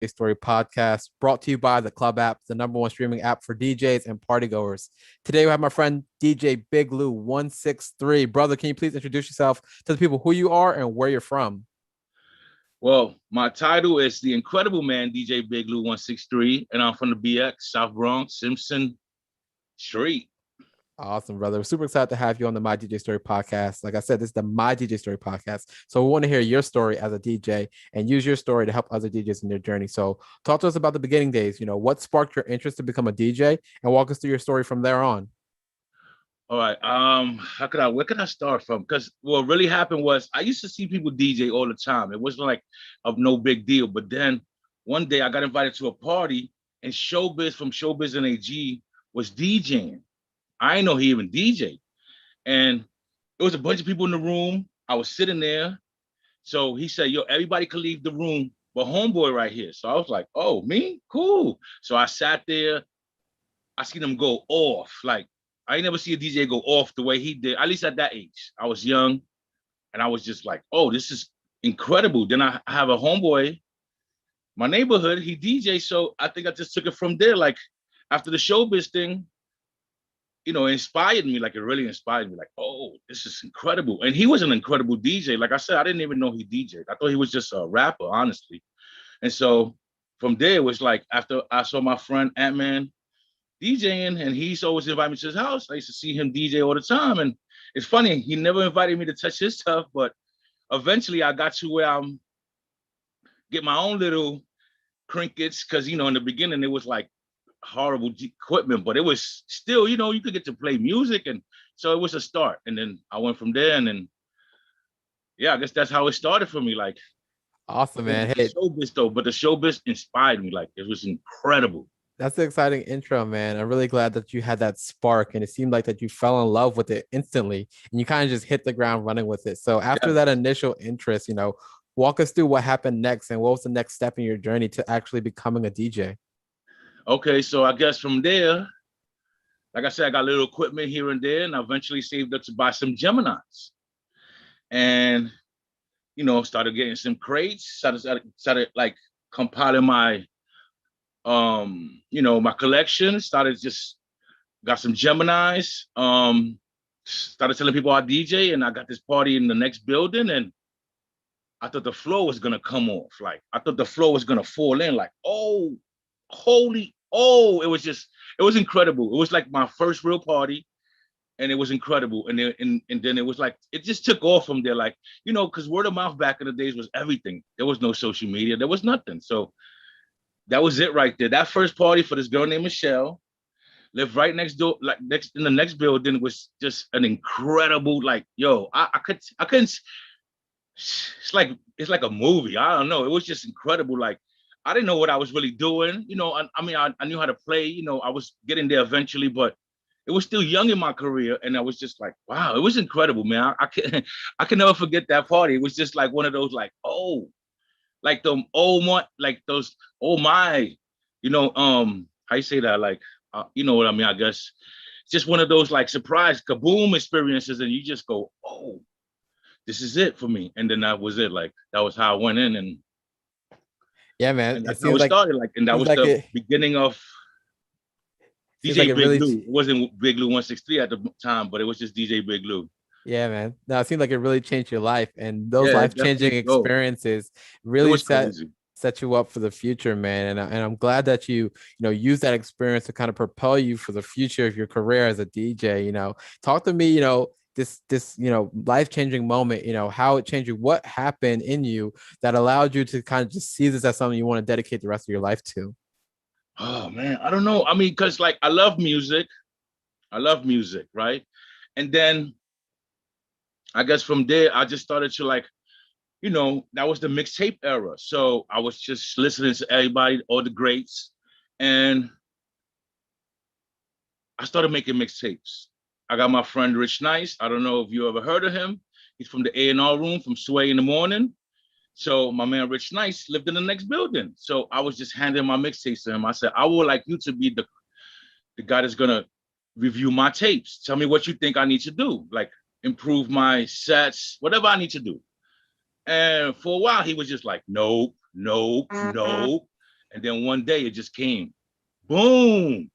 Story podcast brought to you by the Club app, the number one streaming app for DJs and partygoers. Today we have my friend DJ Big Lou 163. Brother, can you please introduce yourself to the people who you are and where you're from? Well, my title is The Incredible Man DJ.BigLou163, and I'm from the BX, South Bronx, Simpson Street. Awesome, brother. We're super excited to have you on the My DJ Story podcast. Like I said, this is the My DJ Story podcast. So we want to hear your story as a DJ and use your story to help other DJs in their journey. So talk to us about the beginning days. What sparked your interest to become a DJ, and walk us through your story from there on. All right. Where could I start from? Because what really happened was I used to see people DJ all the time. It wasn't like of no big deal. But then one day I got invited to a party and Showbiz from Showbiz and AG was DJing. I didn't know he even DJ. And it was a bunch of people in the room. I was sitting there. So he said, yo, everybody could leave the room, but homeboy right here. So I was like, oh, me? Cool. So I sat there. I seen him go off. Like, I ain't never see a DJ go off the way he did, at least at that age. I was young and I was just like, oh, this is incredible. Then I have a homeboy, my neighborhood, he DJ. So I think I just took it from there. Like after the Showbiz thing, it inspired me. Like it really inspired me. Like, oh, this is incredible. And he was an incredible DJ. Like I said, I didn't even know he DJed. I thought he was just a rapper, honestly. And so from there, it was like after I saw my friend Ant-Man DJing, and he used to always invite me to his house. I used to see him DJ all the time. And it's funny, he never invited me to touch his stuff, but eventually I got to where I'm get my own little trinkets, because in the beginning it was like horrible equipment, but it was still, you could get to play music. And so it was a start. And then I went from there, and then I guess that's how it started for me. Like Awesome, man. Hey, Showbiz though, but the Showbiz inspired me. Like it was incredible. that's an exciting intro, man. I'm really glad that you had that spark, and it seemed like that you fell in love with it instantly, and you kind of just hit the ground running with it. So after that initial interest, walk us through what happened next, and what was the next step in your journey to actually becoming a DJ? Okay, so I guess from there, like I said, I got little equipment here and there, and I eventually saved up to buy some Geminis, and started getting some crates. Started like compiling my my collection. Started just got some Geminis. Started telling people I DJ, and I got this party in the next building, and I thought the floor was gonna come off. Like I thought the floor was gonna fall in. Like, oh, it was incredible. It was like my first real party, and it was incredible. And then it was like it just took off from there. Like because word of mouth back in the days was everything. There was no social media. There was nothing. So that was it right there. That first party for this girl named Michelle, lived right next door, like next in the next building, was just an incredible, like, yo, I couldn't. It's like a movie. I don't know. It was just incredible. Like I didn't know what I was really doing. I knew how to play. I was getting there eventually, but it was still young in my career, and I was just like, wow, it was incredible, man. I can never forget that party. It was just like one of those, like, oh, like the oh my, like those oh my, how you say that? Like, you know what I mean? I guess just one of those like surprise kaboom experiences, and you just go, oh, this is it for me. And then that was it. Like that was how I went in, and Yeah, man. It that's how seems it like started. Like, and that was the beginning of DJ Big really. Lou. It wasn't Big Lou 163 at the time, but it was just DJ Big Lou. Yeah, man. No, it seemed like it really changed your life, and those Yeah, life-changing definitely. Oh, experiences it really was crazy. set you up for the future, man. And I'm glad that you use that experience to kind of propel you for the future of your career as a DJ. Talk to me, this life-changing moment, how it changed you, what happened in you that allowed you to kind of just see this as something you want to dedicate the rest of your life to. Oh man, I don't know. I mean, because like I love music. Right? And then I guess from there, I just started to like, that was the mixtape era. So I was just listening to everybody, all the greats. And I started making mixtapes. I got my friend Rich Nice. I don't know if you ever heard of him. He's from the A&R room from Sway in the Morning. So my man Rich Nice lived in the next building. So I was just handing my mixtapes to him. I said, I would like you to be the guy that's gonna review my tapes. Tell me what you think I need to do. Like improve my sets, whatever I need to do. And for a while, he was just like, nope, nope, nope. And then one day it just came, boom.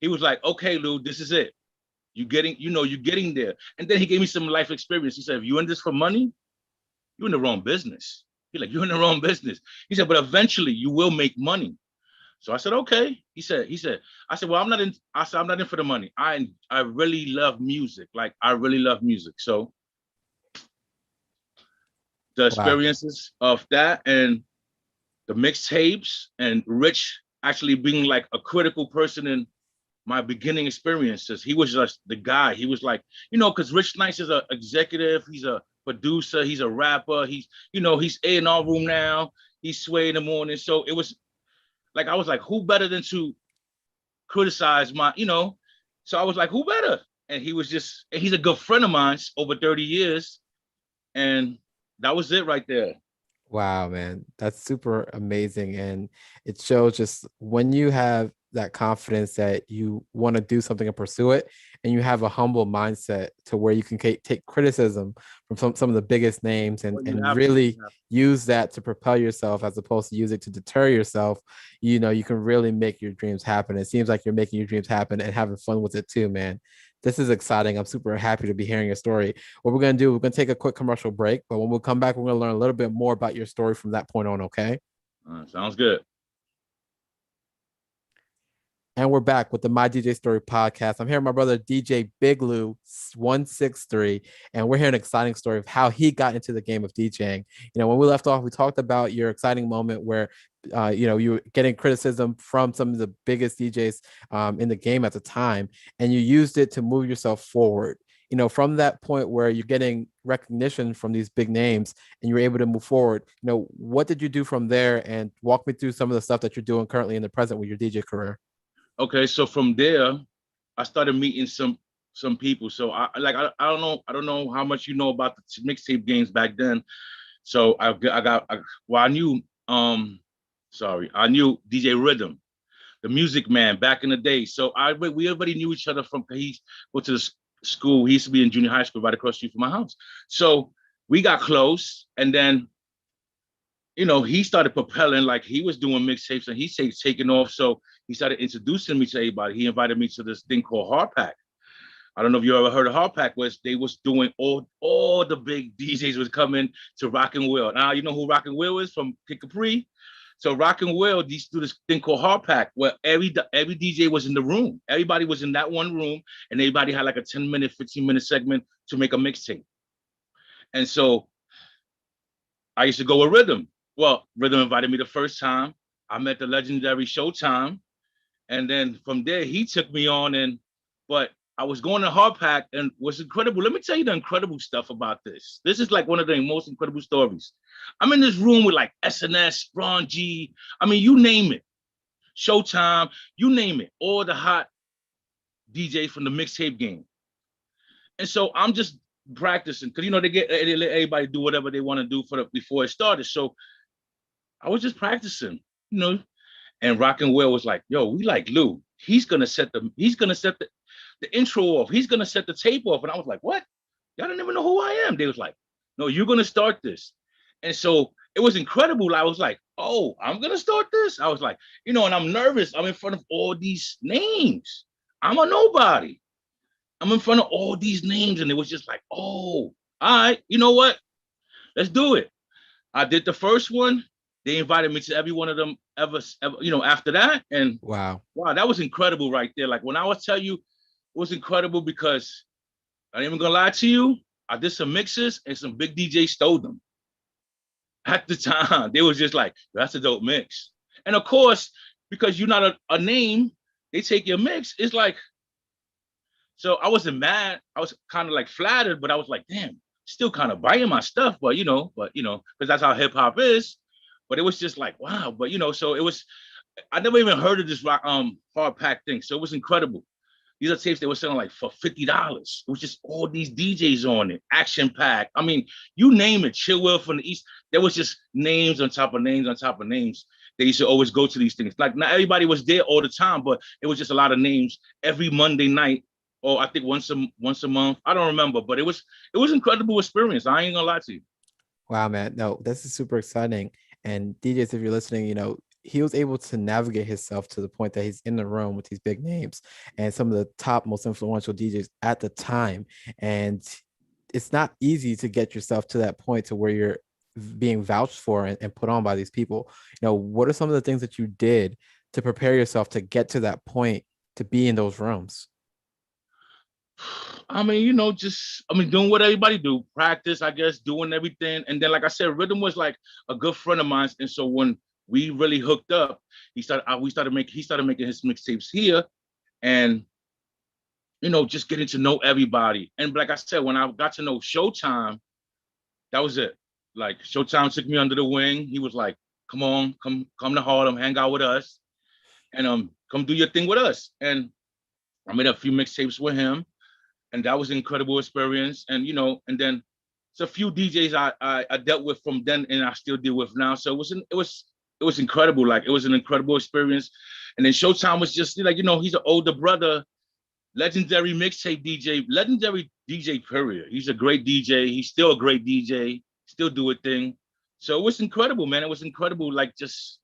He was like, okay, Lou, this is it. You're getting there. And then he gave me some life experience. He said, if you're in this for money, you're in the wrong business. He's like, you're in the wrong business. He said, but eventually you will make money. So I said, okay. I said, well, I'm not in for the money. I really love music. Like, I really love music. So the Wow. experiences of that and the mixtapes and Rich actually being like a critical person in my beginning experiences. He was just the guy. He was like, because Rich Nice is an executive, he's a producer, he's a rapper, he's A&R room now, he's Sway in the morning. So it was like, I was like, who better than to criticize so I was like, who better? And he's a good friend of mine over 30 years. And that was it right there. Wow, man, that's super amazing. And it shows just when you have that confidence that you want to do something and pursue it, and you have a humble mindset to where you can take criticism from some of the biggest names and, Well, you and have to. really use that to propel yourself as opposed to use it to deter yourself. You can really make your dreams happen. It seems like you're making your dreams happen and having fun with it too, man. This is exciting. I'm super happy to be hearing your story. What we're going to do, we're going to take a quick commercial break, but when we come back, we're going to learn a little bit more about your story from that point on, okay? Sounds good. And we're back with the My DJ Story podcast. I'm here with my brother DJ Big Lou163, and we're hearing an exciting story of how he got into the game of DJing. When we left off, we talked about your exciting moment where you were getting criticism from some of the biggest DJs in the game at the time, and you used it to move yourself forward. From that point where you're getting recognition from these big names and you're able to move forward, what did you do from there? And walk me through some of the stuff that you're doing currently in the present with your DJ career. Okay, so from there, I started meeting some people. So I don't know how much you know about the mixtape games back then. So I knew I knew DJ Rhythm, the Music Man back in the day. So we already knew each other from he go to the school. He used to be in junior high school right across the street from my house. So we got close, and then he started propelling, like he was doing mixtapes and he's taking off. So he started introducing me to everybody. He invited me to this thing called Hard Pack. I don't know if you ever heard of Hard Pack, was they was doing all the big DJs was coming to Rock and Will. Now you know who Rock and Will is from Kid Capri. So Rock and Will, these do this thing called Hard Pack, where every DJ was in the room. Everybody was in that one room, and everybody had like a 10-minute, 15-minute segment to make a mixtape. And so I used to go with Rhythm. Well, Rhythm invited me the first time. I met the legendary Showtime. And then from there, he took me on. But I was going to Hard Pack, and what's incredible, let me tell you the incredible stuff about this. This is like one of the most incredible stories. I'm in this room with like SNS, Ron G. I mean, you name it. Showtime, you name it. All the hot DJs from the mixtape game. And so I'm just practicing because, they let everybody do whatever they want to do before it started. So I was just practicing, and Rock and Will was like, yo, we like Lou. He's gonna set the intro off. He's gonna set the tape off. And I was like, what? Y'all don't even know who I am. They was like, no, you're gonna start this. And so it was incredible. I was like, oh, I'm gonna start this. I was like, and I'm nervous. I'm in front of all these names. I'm a nobody. I'm in front of all these names. And it was just like, oh, all right, you know what? Let's do it. I did the first one. They invited me to every one of them ever, after that. And wow, that was incredible right there. Like when I was tell you, it was incredible because I ain't even gonna lie to you. I did some mixes and some big DJs stole them. At the time, they was just like, that's a dope mix. And of course, because you're not a name, they take your mix. It's like, so I wasn't mad. I was kind of like flattered, but I was like, damn, still kind of buying my stuff, because that's how hip hop is. But it was just like, wow. But so it was, I never even heard of this Hard Pack thing. So it was incredible. These are tapes they were selling like for $50. It was just all these DJs on it. Action Pack. I mean, you name it. Chill Will from the East. There was just names on top of names on top of names. They used to always go to these things. Like not everybody was there all the time, but it was just a lot of names every Monday night. Or I think once a month. I don't remember, but it was incredible experience. I ain't gonna lie to you. wow, man. No, this is super exciting. And DJs, if you're listening, he was able to navigate himself to the point that he's in the room with these big names and some of the top most influential DJs at the time. And it's not easy to get yourself to that point to where you're being vouched for and put on by these people. What are some of the things that you did to prepare yourself to get to that point to be in those rooms? I mean, just doing what everybody do, practice, I guess, doing everything. And then, like I said, Rhythm was like a good friend of mine. And so when we really hooked up, he started making his mixtapes here, and just getting to know everybody. And like I said, when I got to know Showtime, that was it. Like Showtime took me under the wing. He was like, "Come on, come to Harlem, hang out with us, and come do your thing with us." And I made a few mixtapes with him, and that was an incredible experience. And and then it's a few DJs I dealt with from then, and I still deal with now. So it was incredible. Like it was an incredible experience. And then Showtime was just like he's an older brother, legendary mixtape DJ, legendary DJ. Period. He's a great DJ. He's still a great DJ. Still do a thing. So it was incredible, man. It was incredible. Like just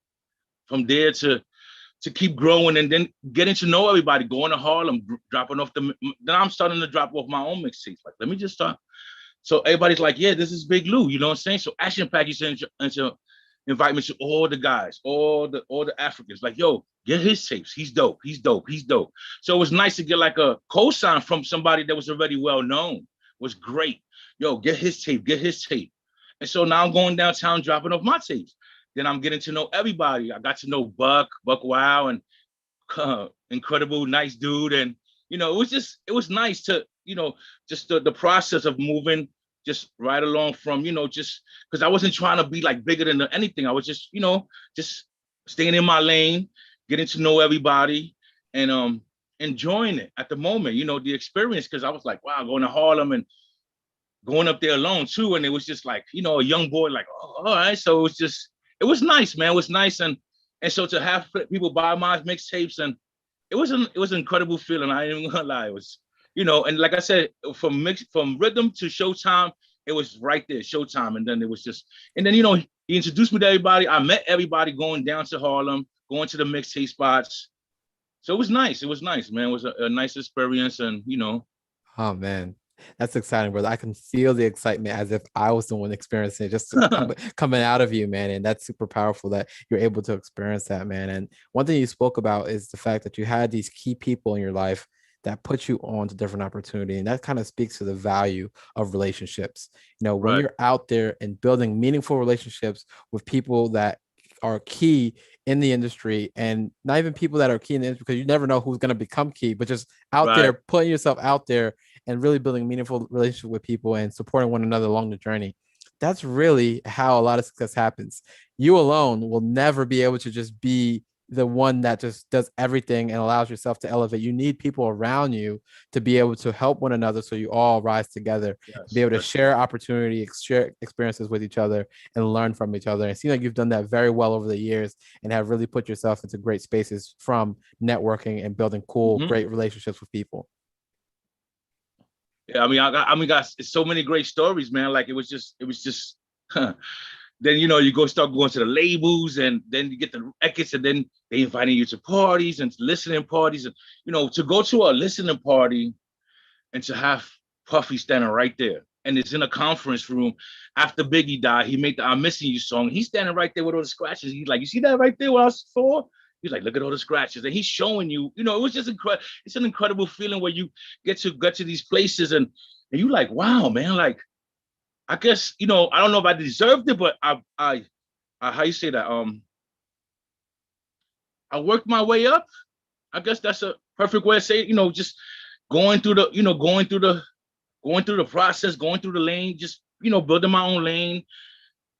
from there to keep growing and then getting to know everybody, going to Harlem, dropping off then I'm starting to drop off my own mixtapes. Like, let me just start. So everybody's like, yeah, this is Big Lou, you know what I'm saying? So Action Pack used to invite me to all the guys, all the Africans. Like, yo, get his tapes. He's dope. He's dope. He's dope. So it was nice to get like a cosign from somebody that was already well known. It was great. Yo, get his tape. Get his tape. And so now I'm going downtown dropping off my tapes. Then I'm getting to know everybody. I got to know Buck Wow, and incredible, nice dude. And, it was nice to, just the process of moving just right along from, just because I wasn't trying to be like bigger than anything. I was just, just staying in my lane, getting to know everybody and enjoying it at the moment, the experience. Because I was like, wow, going to Harlem and going up there alone too. And it was just like, a young boy, like, oh, all right. So it was nice, man. It was nice. And so to have people buy my mixtapes, and it was an incredible feeling. I ain't even gonna lie. It was, and like I said, from Rhythm to Showtime, it was right there, Showtime. And then it was just, and then, he introduced me to everybody. I met everybody going down to Harlem, going to the mixtape spots. So it was nice. It was nice, man. It was a nice experience. And, Oh man, that's exciting, brother. I can feel the excitement as if I was the one experiencing it, just coming out of you, man. And that's super powerful that you're able to experience that, man. And one thing you spoke about is the fact that you had these key people in your life that put you on to different opportunity, and that kind of speaks to the value of relationships. When right, you're out there and building meaningful relationships with people that are key in the industry, and not even people that are key in the industry, because you never know who's going to become key, but just out right. there, putting yourself out there and really building meaningful relationship with people and supporting one another along the journey. That's really how a lot of success happens. You alone will never be able to just be the one that just does everything and allows yourself to elevate. You need people around you to be able to help one another so you all rise together, be Yes, able to yes. share opportunity, share experiences with each other and learn from each other. And it seems like you've done that very well over the years and have really put yourself into great spaces from networking and building cool, Mm-hmm. great relationships with people. Yeah, got so many great stories, man. Like it was just. Then you start going to the labels, and then you get the records, and then they inviting you to parties and listening parties, and to go to a listening party and to have Puffy standing right there, and it's in a conference room after Biggie died. He made the "I'm Missing You" song. He's standing right there with all the scratches. He's like, "You see that right there? What I was for?" He's like, "Look at all the scratches," and he's showing you. It was just incredible. It's an incredible feeling where you get to these places, and you like, wow, man, like. I guess I don't know if I deserved it, but I how you say that? I worked my way up. I guess that's a perfect way to say it. Just going through the, going through the process, going through the lane, just building my own lane,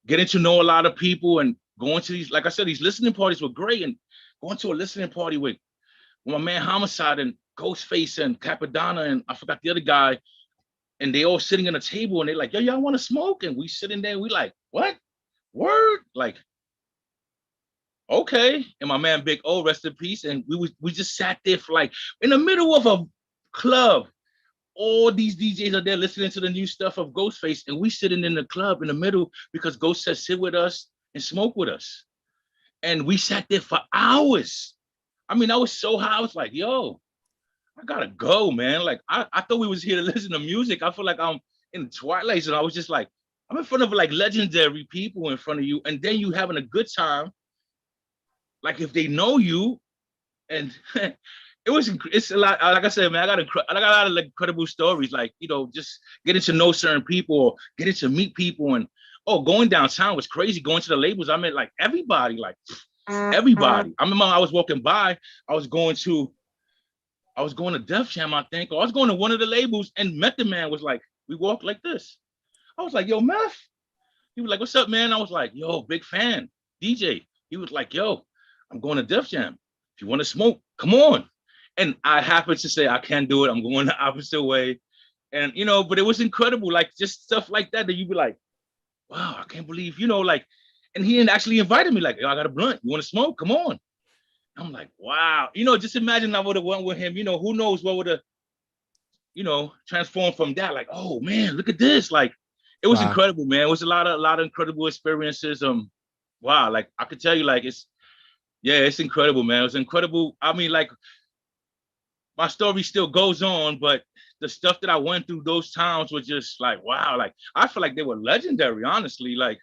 getting to know a lot of people, and going to these, like I said, these listening parties were great. And going to a listening party with my man Homicide and Ghostface and Capadonna and I forgot the other guy, and they all sitting at a table, and they're like, "Yo, y'all want to smoke?" And we sitting there, and we like, "What? Word?" Like, okay. And my man Big O, rest in peace. And we just sat there for like in the middle of a club. All these DJs are there listening to the new stuff of Ghostface, and we sitting in the club in the middle because Ghost said sit with us and smoke with us. And we sat there for hours. I mean, I was so high. I was like, yo, I gotta go, man. Like, I thought we was here to listen to music. I feel like I'm in the twilight zone. I was just like, I'm in front of like legendary people in front of you, and then you having a good time. Like if they know you, and it's a lot. Like I said, man, I got a lot of like incredible stories. Like just getting to know certain people, or getting to meet people, and going downtown was crazy. Going to the labels, I met like everybody, like everybody. I remember I was walking by. I was going to Def Jam, I think, or I was going to one of the labels, and Method Man was like, we walked like this. I was like, yo, Meth. He was like, what's up, man? I was like, yo, big fan, DJ. He was like, yo, I'm going to Def Jam. If you want to smoke, come on. And I happened to say, I can't do it. I'm going the opposite way. And, but it was incredible. Like just stuff like that you'd be like, wow, I can't believe, like, and he actually invited me like, yo, I got a blunt. You want to smoke? Come on. I'm like, wow. Just imagine I would have went with him. Who knows what would have, transformed from that. Like, oh man, look at this. Like, it was Wow. incredible, man. It was a lot of incredible experiences. Wow, like I could tell you, like it's incredible, man. It was incredible. I mean, like my story still goes on, but the stuff that I went through those times was just like, wow. Like I feel like they were legendary, honestly. Like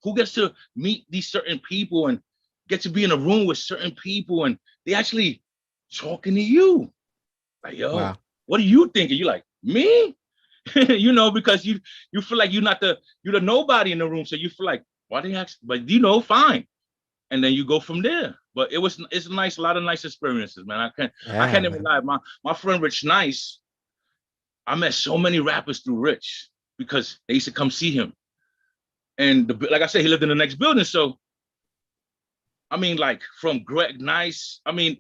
who gets to meet these certain people and get to be in a room with certain people and they actually talking to you. Like, yo, Wow. what are you thinking? You like, me? Because you feel like you're the nobody in the room. So you feel like, why they ask? But fine. And then you go from there. But it's nice, a lot of nice experiences, man. I Yeah, can't even man. lie. My friend Rich Nice, I met so many rappers through Rich because they used to come see him. And like I said, he lived in the next building. So I mean, like from Greg Nice, I mean,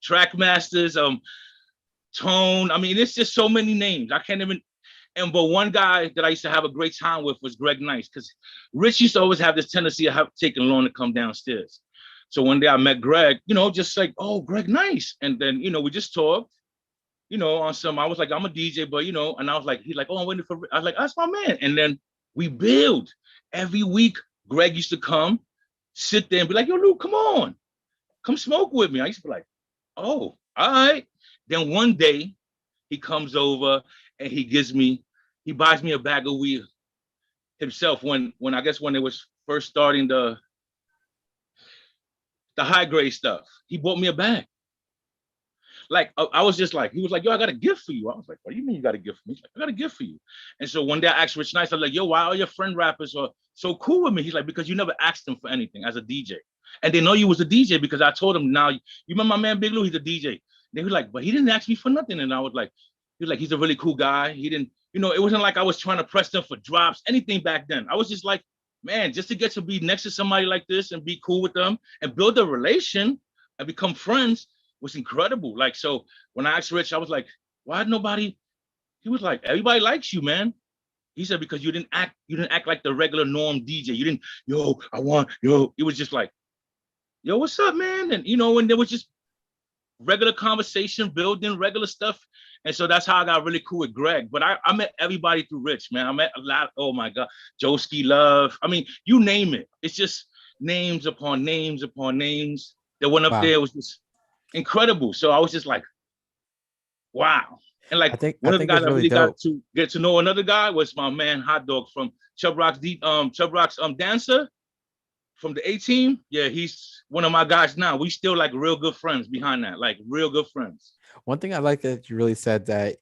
Track Masters, Tone. I mean, it's just so many names. I can't even. But one guy that I used to have a great time with was Greg Nice, because Rich used to always have this tendency of taking long to come downstairs. So one day I met Greg, just like, oh, Greg Nice. And then, we just talked, on some, I was like, I'm a DJ, but, and I was like, he's like, oh, I'm waiting for, I was like, that's my man. And then we build. Every week, Greg used to come, sit there and be like, yo, Luke, come on, come smoke with me. I used to be like, oh, all right. Then one day he comes over and he buys me a bag of weed himself when I guess when it was first starting the high grade stuff. He bought me a bag. Like I was just like, he was like, yo, I got a gift for you. I was like, what do you mean you got a gift for me? He's like, I got a gift for you. And so one day I asked Rich Nice, I was like, yo, why all your friend rappers are so cool with me? He's like, because you never asked them for anything as a DJ. And they know you was a DJ because I told them, now you remember my man Big Lou, he's a DJ. They were like, but he didn't ask me for nothing. And I was like, he's a really cool guy. He didn't, it wasn't like I was trying to press them for drops, anything back then. I was just like, man, just to get to be next to somebody like this and be cool with them and build a relation and become friends was incredible. Like, so when I asked Rich, I was like, why nobody? He was like, everybody likes you, man. He said, because you didn't act like the regular norm DJ. You didn't, yo, I want, yo. It was just like, yo, what's up, man? And and there was just regular conversation, building regular stuff. And so that's how I got really cool with Greg. But I met everybody through Rich, man. I met a lot. Oh my God. Joski Love. I mean, you name it. It's just names upon names upon names. That went up Wow. there was just incredible. So I was just like, wow. And I like think I one of the think guys it's I really really got dope. to get to know another guy was my man Hot Dog from Chubb Rock's dancer from the A team. Yeah, he's one of my guys now. We still like real good friends behind that, like real good friends. One thing I like that you really said that,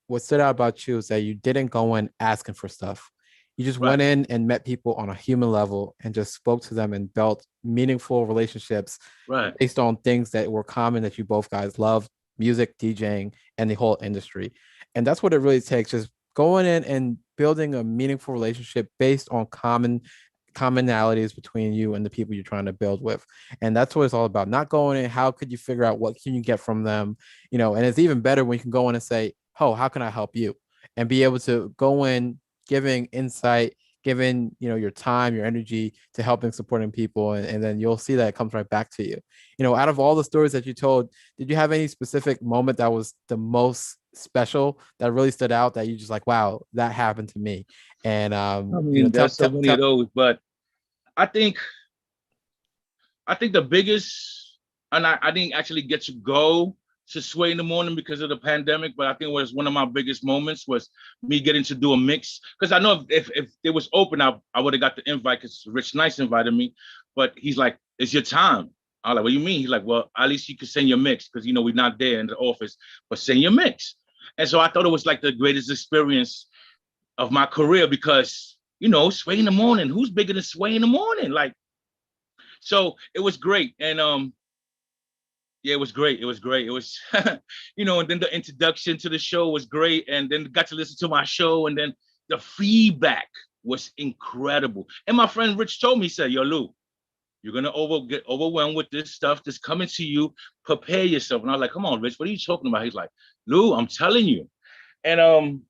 what stood out about you is that you didn't go in asking for stuff. You just Right, went in and met people on a human level and just spoke to them and built meaningful relationships right. based on things that were common that you both guys love, music, DJing, and the whole industry. And that's what it really takes, just going in and building a meaningful relationship based on commonalities between you and the people you're trying to build with. And that's what it's all about. Not going in, how could you figure out what can you get from them? And it's even better when you can go in and say, oh, how can I help you? And be able to go in giving insight, giving, your time, your energy to helping supporting people. And then you'll see that it comes right back to you. Out of all the stories that you told, did you have any specific moment that was the most special that really stood out that you just like, wow, that happened to me? And I mean, tell, there's so tell, many of tell those, but I think the biggest, and I didn't actually get to go to Sway in the Morning because of the pandemic, but I think it was one of my biggest moments was me getting to do a mix. Because I know if it was open, I would have got the invite because Rich Nice invited me. But he's like, it's your time. I was like, what do you mean? He's like, well, at least you can send your mix because, you know, we're not there in the office, but send your mix. And so I thought it was like the greatest experience of my career because, you know, Sway in the Morning, who's bigger than Sway in the Morning? Like, so it was great. And yeah, it was great. It was great. It was, you know, and then the introduction to the show was great. And then got to listen to my show. And then the feedback was incredible. And my friend Rich told me, he said, yo, Lou, you're going to get overwhelmed with this stuff that's coming to you. Prepare yourself. And I was like, come on, Rich, what are you talking about? He's like, Lou, I'm telling you. And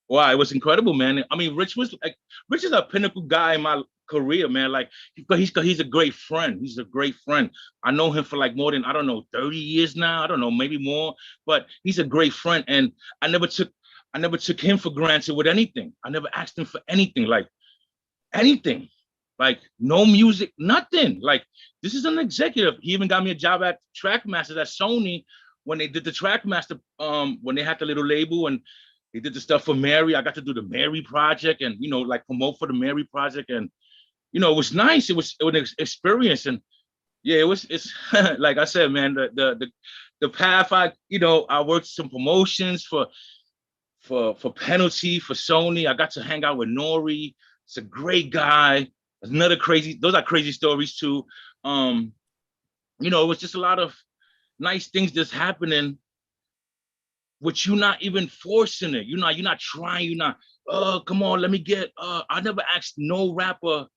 wow, it was incredible, man. I mean, Rich is a pinnacle guy in my career, man. Like he's a great friend. He's a great friend. I know him for like more than, I don't know, 30 years now. I don't know, maybe more, but he's a great friend. And I never took him for granted with anything. I never asked him for anything, like anything. Like no music, nothing. Like this is an executive. He even got me a job at Trackmaster at Sony when they did the Trackmaster, when they had the little label and they did the stuff for Mary. I got to do the Mary project and, you know, like promote for the Mary project. And, you know, it was nice. It was an experience. And yeah, it's like I said, man, the path I worked some promotions for Penalty, for Sony. I got to hang out with Nori. It's a great guy. Those are crazy stories too. You know, it was just a lot of nice things that's happening, which you're not even forcing it. You're not trying, you're not, oh, come on, let me get, I never asked no rapper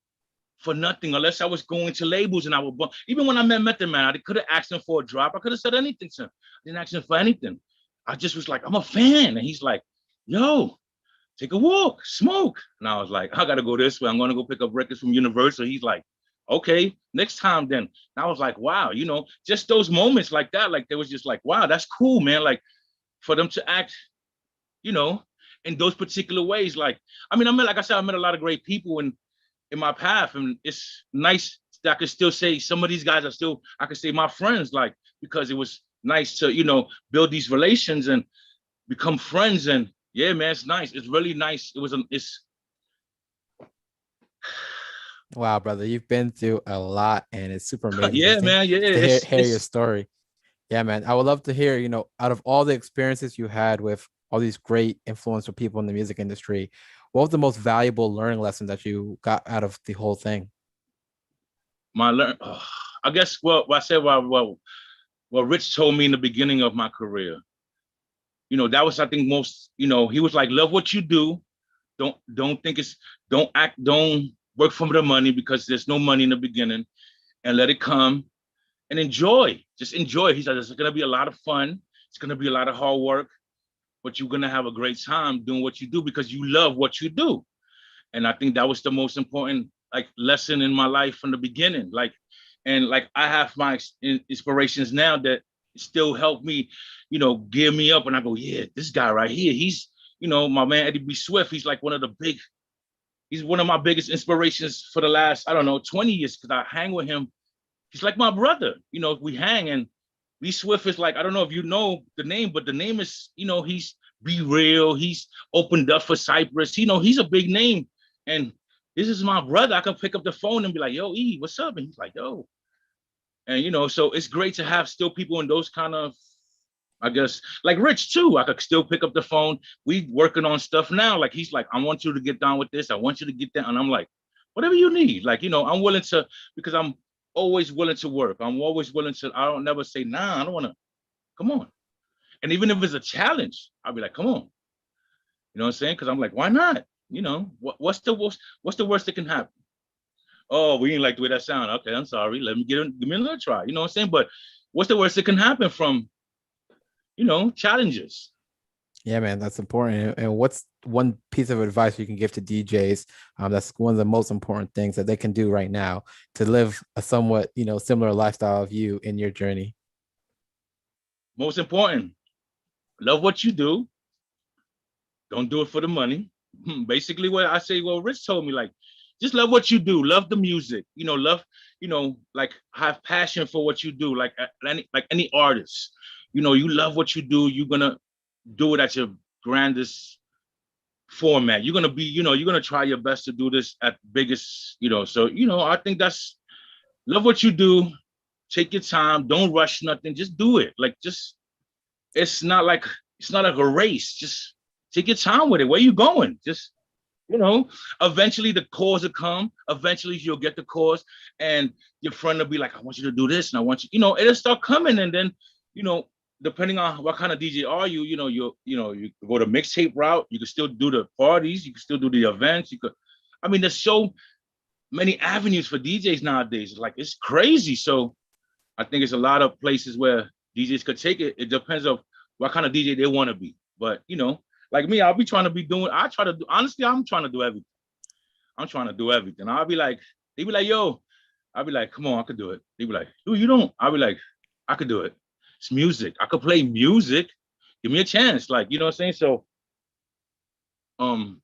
for nothing unless I was going to labels and I would, even when I met Method Man, I could have asked him for a drop. I could have said anything to him. I didn't ask him for anything. I just was like, I'm a fan. And he's like, yo, take a walk, smoke. And I was like, I gotta go this way. I'm gonna go pick up records from Universal. He's like, okay, next time then. And I was like, wow, you know, just those moments like that, like there was just like, wow, that's cool, man. Like for them to act, you know, in those particular ways. Like, I mean, like I said, I met a lot of great people in my path, and it's nice that I could still say some of these guys are still, I could say my friends, like, because it was nice to, you know, build these relations and become friends. And yeah, man, it's nice. It's really nice. It's Wow, brother, you've been through a lot, and it's super amazing yeah, man, yeah, to hear your story. Yeah, man, I would love to hear, out of all the experiences you had with all these great influential people in the music industry, what was the most valuable learning lesson that you got out of the whole thing? I guess what I said, what Rich told me in the beginning of my career, you know, that was, I think, most, you know, he was like, love what you do. Don't think don't work for the money because there's no money in the beginning, and let it come and enjoy. Just enjoy. He said, it's going to be a lot of fun. It's going to be a lot of hard work, but you're going to have a great time doing what you do because you love what you do. And I think that was the most important like lesson in my life from the beginning. Like, and like I have my inspirations now that still help me, you know, gear me up. And I go, yeah, this guy right here, he's, you know, my man Eddie B. Swift. He's like he's one of my biggest inspirations for the last, I don't know, 20 years because I hang with him. He's like my brother. You know, we hang, and B. Swift is like, I don't know if you know the name, but the name is, you know, he's Be Real. He's opened up for Cypress. You know, he's a big name. And this is my brother. I can pick up the phone and be like, yo, E, what's up? And he's like, yo. And, you know, so it's great to have still people in those kind of, I guess, like Rich too. I could still pick up the phone. We working on stuff now. Like he's like, I want you to get down with this. I want you to get that. And I'm like, whatever you need. Like, you know, I'm willing to, because I'm always willing to work. I'm always willing to, I don't never say, nah, I don't want to, come on. And even if it's a challenge, I'll be like, come on. You know what I'm saying? Because I'm like, why not? You know, what's the worst that can happen? Oh, we didn't like the way that sound. Okay, I'm sorry. Let me give me another try. You know what I'm saying? But what's the worst that can happen from, you know, challenges? Yeah, man, that's important. And what's one piece of advice you can give to DJs? That's one of the most important things that they can do right now to live a somewhat, similar lifestyle of you in your journey. Most important, love what you do. Don't do it for the money. Basically, what I say, well, Rich told me, like, just love what you do. Love the music. Love, like have passion for what you do. Like any artist, you love what you do. You're gonna do it at your grandest format. You're gonna be, you're gonna try your best to do this at biggest, So, I think that's love what you do. Take your time. Don't rush nothing. Just do it. Like just it's not like a race. Just take your time with it. Where you going? Just you know, eventually the cause will come. Eventually you'll get the cause, and your friend will be like, "I want you to do this, and I want you." It'll start coming, and then, you know, depending on what kind of DJ are you, you go the mixtape route. You can still do the parties. You can still do the events. You could, I mean, there's so many avenues for DJs nowadays. It's crazy. So I think it's a lot of places where DJs could take it. It depends on what kind of DJ they want to be. But like me, I'll be trying to be doing. I try to do. Honestly, I'm trying to do everything. I'm trying to do everything. I'll be like, they be like, yo. I'll be like, come on, I could do it. They be like, dude, you don't. I'll be like, I could do it. It's music. I could play music. Give me a chance. Like, you know what I'm saying? So, um,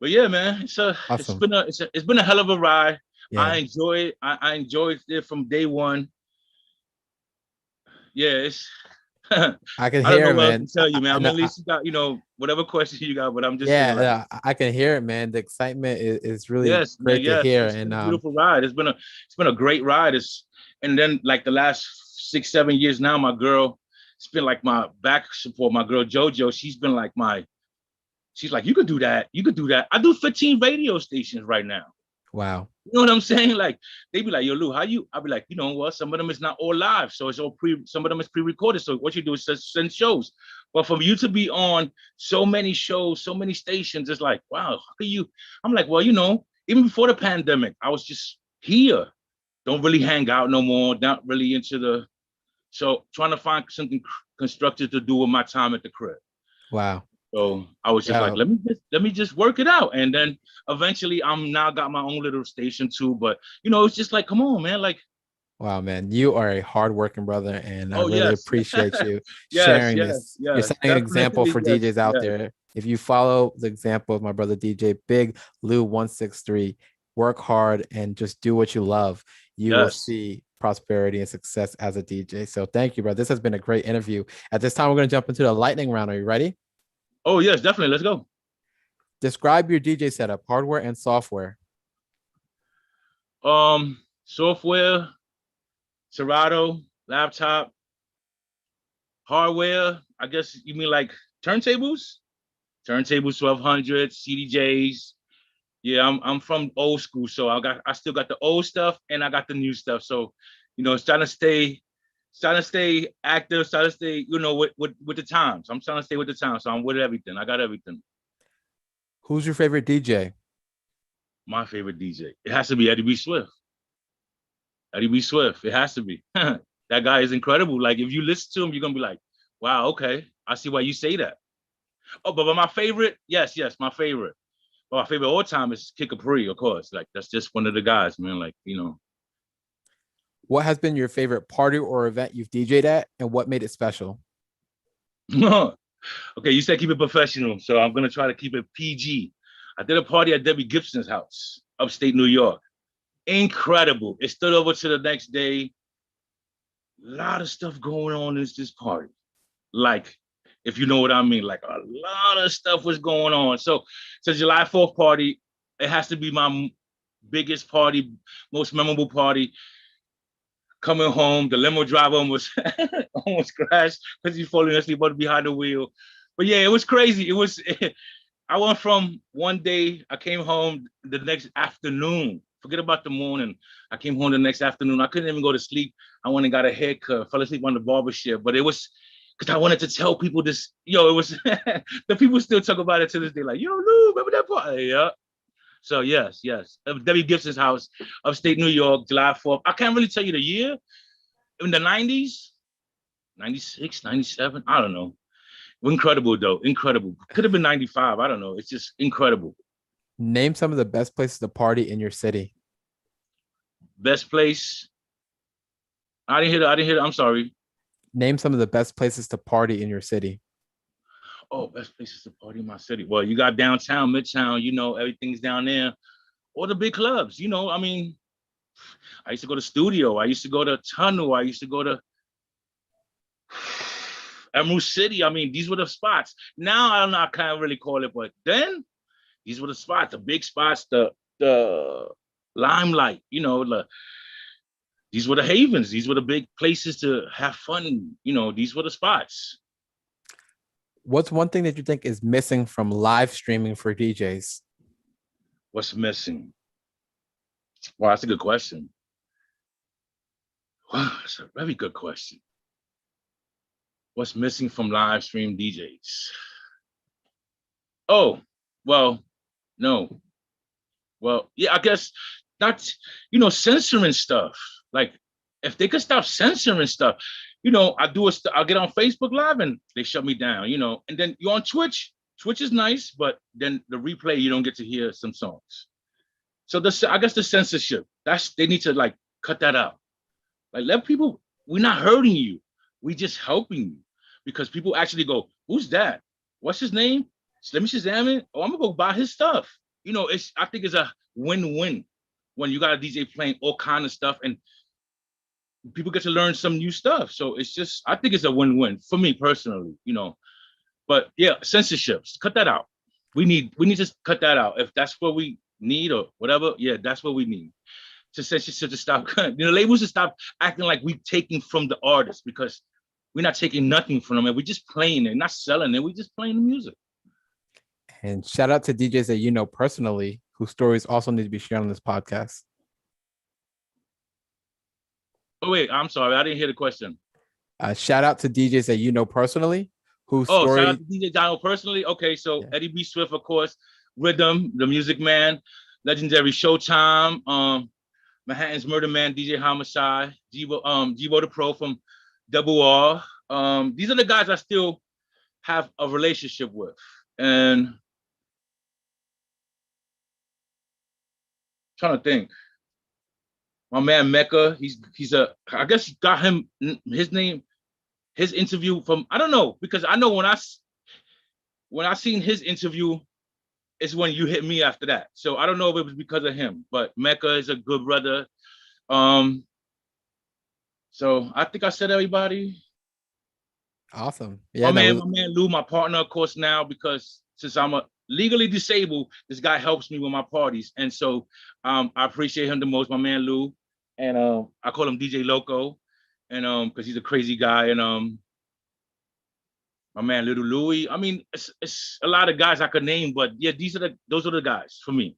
but yeah, man, Awesome. it's been a hell of a ride. Yeah. I enjoy it. I enjoyed it from day one. Yeah, it's I I can don't hear know it, what else to man. tell you, man. I And mean, at least you got, whatever questions you got, but I'm just saying, like, yeah, I can hear it, man. The excitement is really yes, man, great to yes. hear. It's And been a beautiful ride. It's been a great ride. And then like the last 6, 7 years now, my girl, it's been like my back support, my girl Jojo, she's like, you could do that. You could do that. I do 15 radio stations right now. wow. You know what I'm saying? Like they be like, yo, Lou, how you? I'll be like, some of them is not all live, so it's all some of them is pre-recorded. So what you do is just send shows. But for you to be on so many shows, so many stations, it's like, wow, how can you? I'm like, well, even before the pandemic, I was just here. Don't really hang out no more. Not really into so trying to find something constructive to do with my time at the crib. Wow. So I was just like, Yeah. let me just work it out. And then eventually I'm now got my own little station too. But it's just like, come on, man. Like, Wow, man. You are a hardworking brother, and I oh really yes. appreciate you Yes, sharing yes, this. You're yes. setting an example Definitely, for yes, DJs out yes, there. If you follow the example of my brother DJ Big Lou163, work hard and just do what you love, you will yes. see prosperity and success as a DJ. So thank you, bro. This has been a great interview. At this time, we're going to jump into the lightning round. Are you ready? Oh yes, definitely. Let's go. Describe your DJ setup, hardware and software. Software, Serato, laptop, hardware. I guess you mean like turntables? Turntables 1200, CDJs. Yeah, I'm from old school, so I still got the old stuff and I got the new stuff. So, it's trying to stay active, trying to stay, with the times. I'm trying to stay with the times. So I'm with everything. I got everything. Who's your favorite DJ? My favorite DJ. It has to be Eddie B. Swift. Eddie B. Swift. It has to be. That guy is incredible. Like if you listen to him, you're gonna be like, wow, okay. I see why you say that. Oh, but my favorite, yes, my favorite. Well, my favorite all time is Kid Capri, of course. Like that's just one of the guys, man. Like, What has been your favorite party or event you've DJ'd at, and what made it special? Okay, you said keep it professional, so I'm gonna try to keep it PG. I did a party at Debbie Gibson's house, upstate New York. Incredible. It stood over to the next day. A lot of stuff going on in this party. Like, if you know what I mean, like a lot of stuff was going on. So it's a July 4th party. It has to be my biggest party, most memorable party. Coming home, the limo driver almost almost crashed because he's falling asleep behind the wheel. But yeah, it was crazy. It was. I went from one day. I came home the next afternoon. Forget about the morning. I came home the next afternoon. I couldn't even go to sleep. I went and got a haircut. Fell asleep on the barbershop. But it was because I wanted to tell people this. Yo, it was the people still talk about it to this day. Like, yo, Lou, remember that party? Yeah. So yes, yes. Debbie Gibson's house, upstate New York, July 4th. I can't really tell you the year. In the 90s, 96, 97. I don't know. Incredible though. Incredible. Could have been 95. I don't know. It's just incredible. Name some of the best places to party in your city. Best place. I didn't hear. I'm sorry. Name some of the best places to party in your city. Oh, best places to party in my city. Well, you got downtown, midtown, everything's down there. Or the big clubs, I mean, I used to go to Studio. I used to go to Tunnel. I used to go to Emerald City. I mean, these were the spots. Now I don't know, I can't really call it, but then these were the spots, the big spots, the limelight, these were the havens. These were the big places to have fun. These were the spots. What's one thing that you think is missing from live streaming for DJs? What's missing? Wow, that's a good question. Wow, that's a very good question. What's missing from live stream DJs? Oh, well, no. Well, yeah, I guess not, censoring stuff. Like, if they could stop censoring stuff, I'll get on Facebook Live and they shut me down, and then you're on Twitch. Twitch is nice, but then the replay, you don't get to hear some songs. So I guess the censorship, they need to like cut that out. Like, let people, we're not hurting you. We just helping you, because people actually go, who's that? What's his name? Let me Shazam it. Oh, I'm gonna go buy his stuff. I think it's a win-win when you got a DJ playing all kind of stuff and people get to learn some new stuff. So I think it's a win-win for me personally, But yeah, censorships, cut that out. We need to cut that out. If that's what we need or whatever, yeah, that's what we need. To censorship to stop. Labels to stop acting like we taking from the artists, because we're not taking nothing from them. We're just playing it, not selling it. We're just playing the music. And shout out to DJs that you know personally, whose stories also need to be shared on this podcast. Oh, wait, I'm sorry. I didn't hear the question. Shout out to DJs that you know personally, whose story... shout out to DJ Donald personally? Okay, so yeah. Eddie B. Swift, of course, Rhythm, the Music Man, legendary Showtime, Manhattan's Murder Man, DJ Homicide, Jibo the Pro from Double R. These are the guys I still have a relationship with. And I'm trying to think. My man Mecca, I guess got him his name, his interview from, I don't know, because I know when I seen his interview, it's when you hit me after that. So I don't know if it was because of him, but Mecca is a good brother. So I think I said everybody. Awesome. Yeah. My man Lou, my partner, of course, now, because since I'm legally disabled, this guy helps me with my parties. And so I appreciate him the most, my man Lou. And I call him DJ Loco, and because he's a crazy guy. And my man Little Louie. I mean, it's a lot of guys I could name, but yeah, those are the guys for me.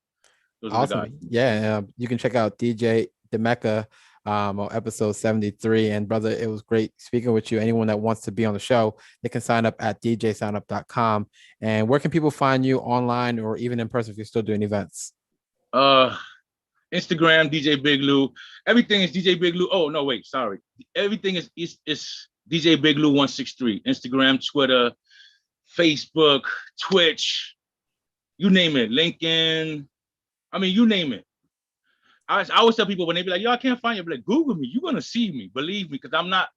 Those awesome. Are the guys. Yeah, you can check out DJ DeMecca on episode 73. And brother, it was great speaking with you. Anyone that wants to be on the show, they can sign up at djsignup.com. And where can people find you online or even in person if you're still doing events? Instagram, DJ Big Lou. Everything is DJ Big Lou. Oh, no, wait, sorry. Everything is DJ BigLou163. Instagram, Twitter, Facebook, Twitch, you name it. LinkedIn. I mean, you name it. I always tell people when they be like, yo, I can't find you, be like, Google me. You're gonna see me, believe me, because I'm not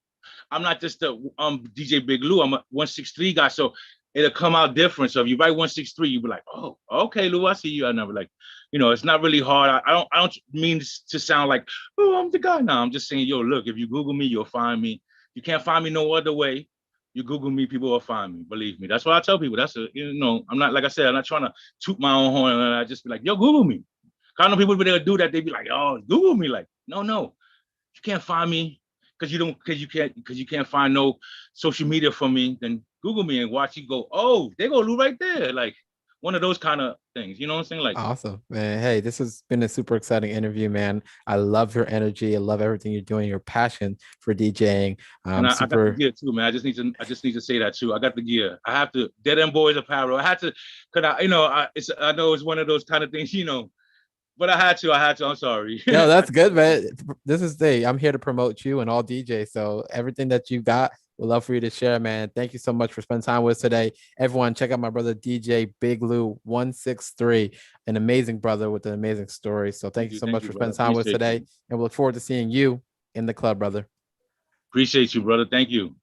just a DJ Big Lou. I'm a 163 guy, so it'll come out different. So if you write 163, you'll be like, oh, okay, Lou, I see you. I never like, it's not really hard. I don't mean to sound like, oh, I'm the guy. No, I'm just saying, yo, look, if you Google me, you'll find me. You can't find me no other way. You Google me, people will find me. Believe me. That's what I tell people. I'm not, like I said, I'm not trying to toot my own horn. And I just be like, yo, Google me. I know people, they'll do that. They'd be like, oh, Google me. Like, no. You can't find me because you can't find no social media for me. Then Google me and watch you go, oh, they go Lou right there. Like one of those kind of things. You know what I'm saying? Like, awesome, man. Hey, this has been a super exciting interview, man. I love your energy. I love everything you're doing, your passion for DJing. And I got the gear too, man. I just need to say that too. I got the gear. I have to Dead End Boys apparel. I had to, cause I know it's one of those kind of things, but I had to. I'm sorry. No, that's good, man. This is I'm here to promote you and all DJs. So everything that you got, we'd love for you to share, man. Thank you so much for spending time with us today. Everyone, check out my brother DJ BigLou163, an amazing brother with an amazing story. So thank you so much for spending time with us today. And we look forward to seeing you in the club, brother. Appreciate you, brother. Thank you.